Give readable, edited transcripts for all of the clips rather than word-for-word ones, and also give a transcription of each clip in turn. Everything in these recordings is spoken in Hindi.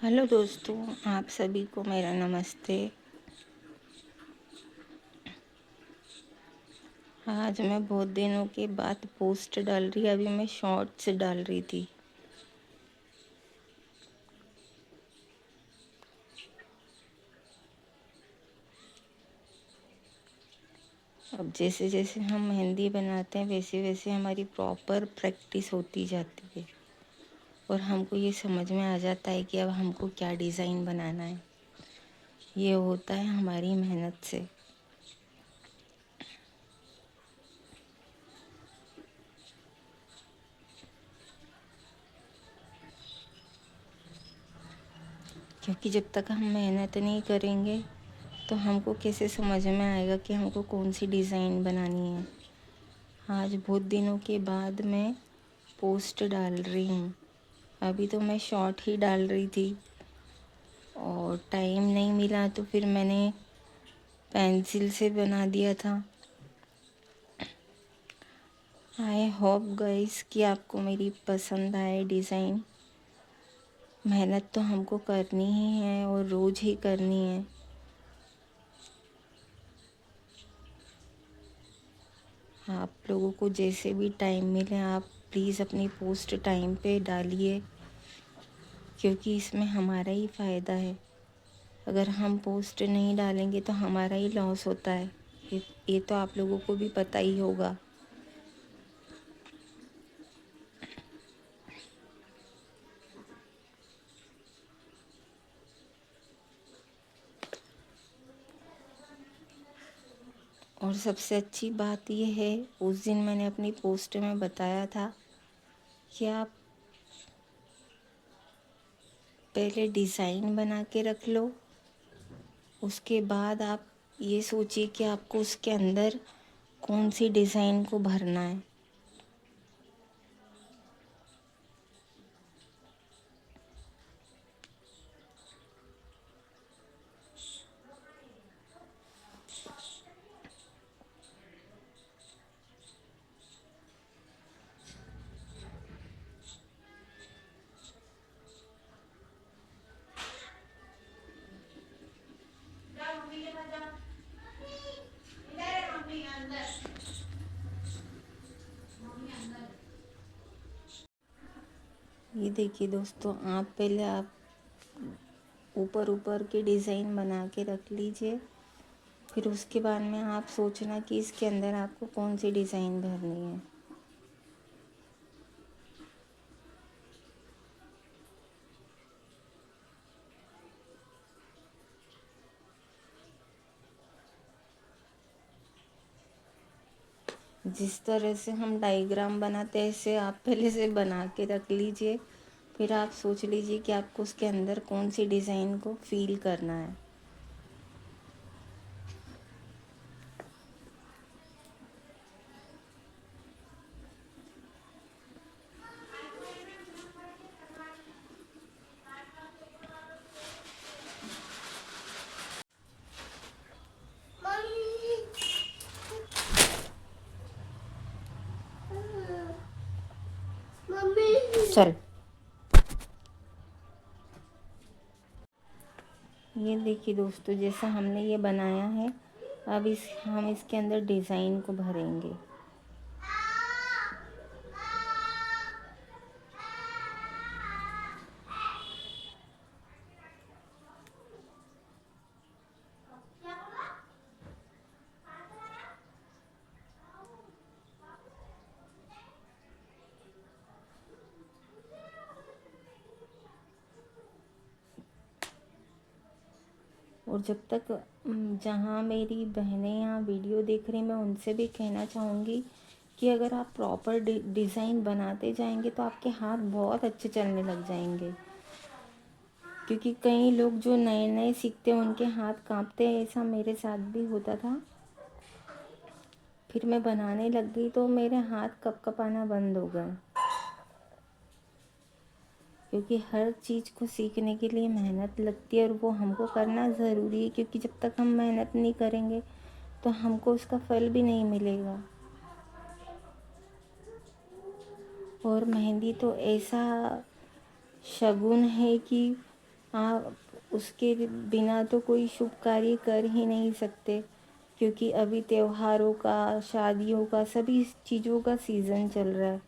हेलो दोस्तों, आप सभी को मेरा नमस्ते। आज मैं बहुत दिनों के बाद पोस्ट डाल रही, अभी मैं शॉर्ट्स डाल रही थी। अब जैसे जैसे हम मेहंदी बनाते हैं वैसे वैसे हमारी प्रॉपर प्रैक्टिस होती जाती है और हमको ये समझ में आ जाता है कि अब हमको क्या डिज़ाइन बनाना है। ये होता है हमारी मेहनत से। क्योंकि जब तक हम मेहनत नहीं करेंगे तो हमको कैसे समझ में आएगा कि हमको कौन सी डिज़ाइन बनानी है। आज बहुत दिनों के बाद मैं पोस्ट डाल रही हूँ। अभी तो मैं शॉर्ट ही डाल रही थी और टाइम नहीं मिला तो फिर मैंने पेंसिल से बना दिया था। आई होप गाइस कि आपको मेरी पसंद आए डिज़ाइन। मेहनत तो हमको करनी ही है और रोज़ ही करनी है। आप लोगों को जैसे भी टाइम मिले आप प्लीज़ अपनी पोस्ट टाइम पे डालिए, क्योंकि इसमें हमारा ही फ़ायदा है। अगर हम पोस्ट नहीं डालेंगे तो हमारा ही लॉस होता है। ये तो आप लोगों को भी पता ही होगा। और सबसे अच्छी बात ये है, उस दिन मैंने अपनी पोस्ट में बताया था कि आप पहले डिज़ाइन बना के रख लो, उसके बाद आप ये सोचिए कि आपको उसके अंदर कौन सी डिज़ाइन को भरना है। ये देखिए दोस्तों, आप पहले आप ऊपर ऊपर के डिज़ाइन बना के रख लीजिए, फिर उसके बाद में आप सोचना कि इसके अंदर आपको कौन सी डिज़ाइन भरनी है। जिस तरह से हम डायग्राम बनाते हैं ऐसे आप पहले से बना के रख लीजिए, फिर आप सोच लीजिए कि आपको उसके अंदर कौन सी डिज़ाइन को फील करना है। चल, ये देखिए दोस्तों, जैसा हमने ये बनाया है, अब हम इसके अंदर डिज़ाइन को भरेंगे। और जब तक जहाँ मेरी बहनें यहाँ वीडियो देख रही, मैं उनसे भी कहना चाहूँगी कि अगर आप प्रॉपर डिज़ाइन बनाते जाएंगे तो आपके हाथ बहुत अच्छे चलने लग जाएंगे। क्योंकि कई लोग जो नए नए सीखते हैं उनके हाथ कांपते हैं, ऐसा मेरे साथ भी होता था। फिर मैं बनाने लग गई तो मेरे हाथ कँपाना बंद हो गए। क्योंकि हर चीज़ को सीखने के लिए मेहनत लगती है और वो हमको करना ज़रूरी है, क्योंकि जब तक हम मेहनत नहीं करेंगे तो हमको उसका फल भी नहीं मिलेगा। और मेहंदी तो ऐसा शगुन है कि आप उसके बिना तो कोई शुभ कार्य कर ही नहीं सकते, क्योंकि अभी त्योहारों का, शादियों का, सभी चीज़ों का सीज़न चल रहा है,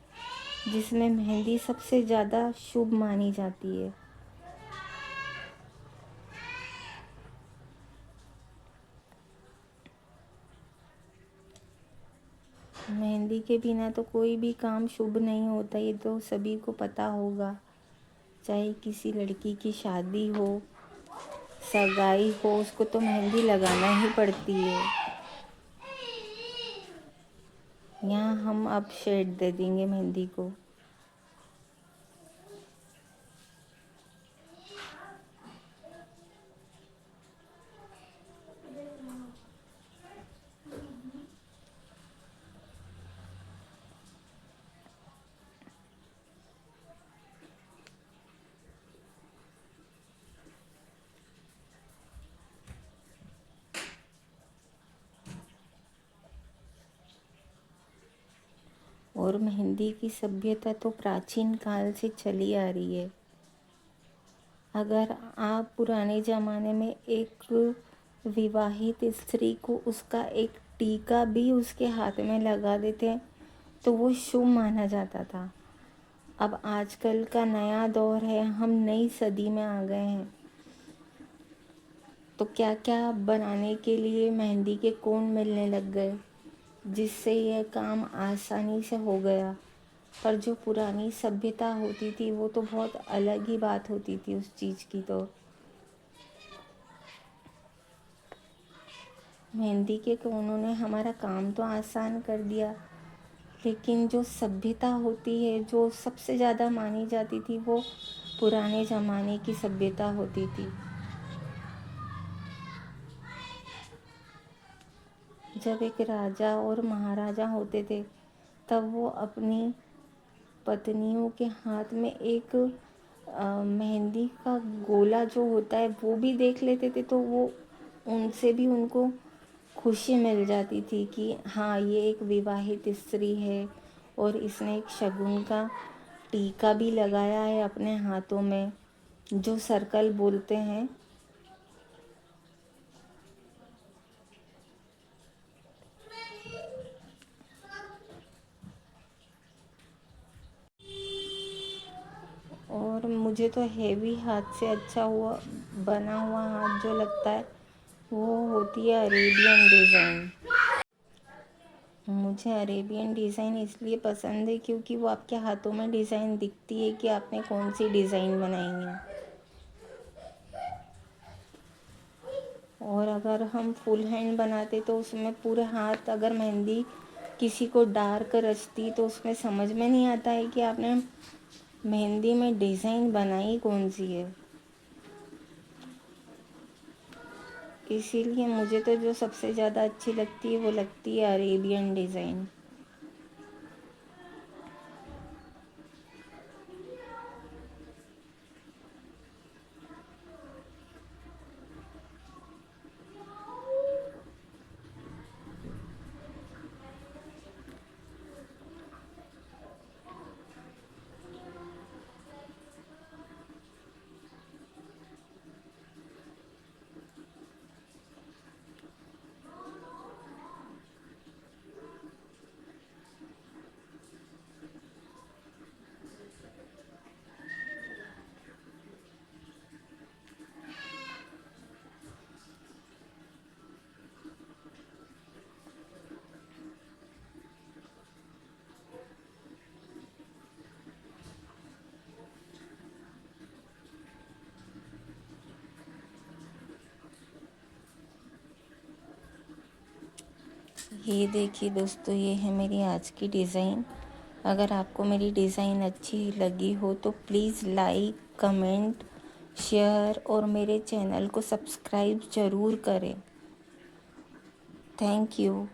जिसमें मेहंदी सबसे ज़्यादा शुभ मानी जाती है। मेहंदी के बिना तो कोई भी काम शुभ नहीं होता, ये तो सभी को पता होगा। चाहे किसी लड़की की शादी हो, सगाई हो, उसको तो मेहंदी लगाना ही पड़ती है। यहाँ हम अब शेड दे देंगे मेहंदी को। और मेहंदी की सभ्यता तो प्राचीन काल से चली आ रही है। अगर आप पुराने ज़माने में एक विवाहित स्त्री को उसका एक टीका भी उसके हाथ में लगा देते तो वो शुभ माना जाता था। अब आजकल का नया दौर है, हम नई सदी में आ गए हैं, तो क्या क्या बनाने के लिए मेहंदी के कोन मिलने लग गए, जिससे यह काम आसानी से हो गया। पर जो पुरानी सभ्यता होती थी वो तो बहुत अलग ही बात होती थी उस चीज़ की। तो मेहंदी के कोनों ने हमारा काम तो आसान कर दिया, लेकिन जो सभ्यता होती है, जो सबसे ज़्यादा मानी जाती थी, वो पुराने ज़माने की सभ्यता होती थी। जब एक राजा और महाराजा होते थे, तब वो अपनी पत्नियों के हाथ में एक मेहंदी का गोला जो होता है वो भी देख लेते थे, तो वो उनसे भी उनको खुशी मिल जाती थी कि हाँ, ये एक विवाहित स्त्री है और इसने एक शगुन का टीका भी लगाया है अपने हाथों में, जो सर्कल बोलते हैं। और मुझे तो हेवी हाथ से अच्छा हुआ बना हुआ हाथ जो लगता है वो होती है अरेबियन डिज़ाइन। मुझे अरेबियन डिज़ाइन इसलिए पसंद है क्योंकि वो आपके हाथों में डिज़ाइन दिखती है कि आपने कौन सी डिज़ाइन बनाई है। और अगर हम फुल हैंड बनाते तो उसमें पूरे हाथ अगर मेहंदी किसी को डार्क रचती तो उसमें समझ में नहीं आता है कि आपने मेहंदी में डिज़ाइन बनाई कौन सी है। इसीलिए मुझे तो जो सबसे ज़्यादा अच्छी लगती है वो लगती है अरेबियन डिज़ाइन। ये देखिए दोस्तों, ये है मेरी आज की डिज़ाइन। अगर आपको मेरी डिज़ाइन अच्छी लगी हो तो प्लीज़ लाइक, कमेंट, शेयर और मेरे चैनल को सब्सक्राइब ज़रूर करें। Thank you.